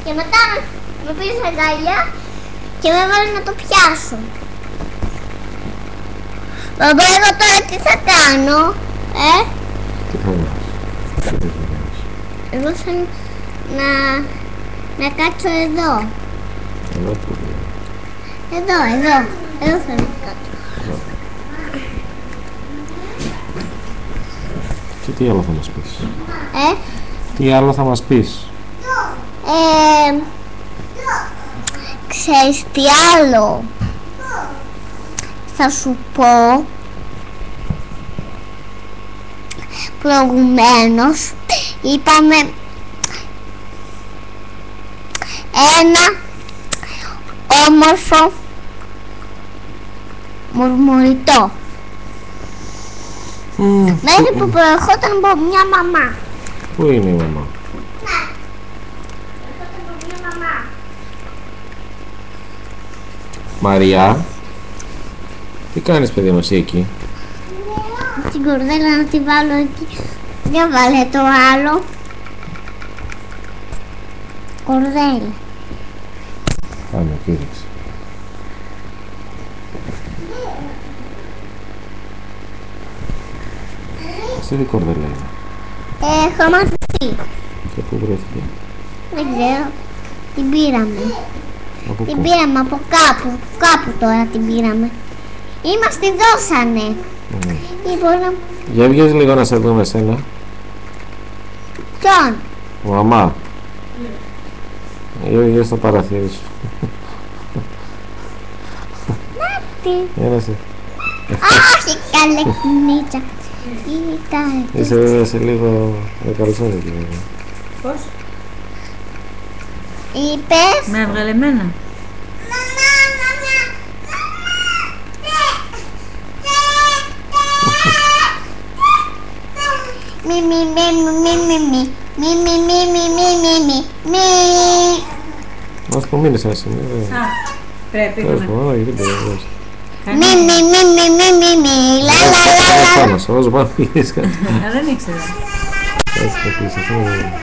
Και μετά με πήρε στα αγκάλια και με έβαλε να το πιάσω. Μπαμπά, εγώ τώρα τι θα κάνω, Τι θα κάνεις? Εγώ θέλω να κάτσω εδώ. Εδώ που είναι? Εδώ θέλω να κάτσω. Και τι άλλο θα μας πεις? Τι άλλο θα μας πεις? Ξέρεις τι άλλο θα σου πω? Προηγουμένως είπαμε ένα όμορφο μουρμουριτό. Μέχρι που προερχόταν από μια μαμά. Πού είναι η μαμά? Μαριά, τι κάνεις παιδί μου εσύ εκεί? Την κορδέλα να τη βάλω εκεί. Για βάλε το άλλο. Κορδέλα. Πάμε, κοίταξε. Εσύ τι κορδέλα είναι? Χρωματιστή. Και πού βρέθηκε? Δεν ξέρω. Την πήραμε. Από Την πού? πήραμε από κάπου. Κάπου τώρα την πήραμε. Ή μας τη δώσανε. Ή μπορεί να... Για βγες λίγο να σε δούμε εσένα. Ποιον? Μαμά. Βγες στο παραθύρι σου. Τι. Έλα σε. Όχι καλέ κουνίτσα. Είσαι λίγο με καλωσόριζε εκεί βέβαια. Πώς? Είπες? Με έβγαλε εμένα. Ας το μείνεις ένα σημείο. Πρέπει Τέλος να... πάντων, όχι δεν μπορεί. Λα λα λα λα. Όσο πάνω πήγες κάτι. Δεν ήξερα. Έτσι θα πεις, αυτό είναι.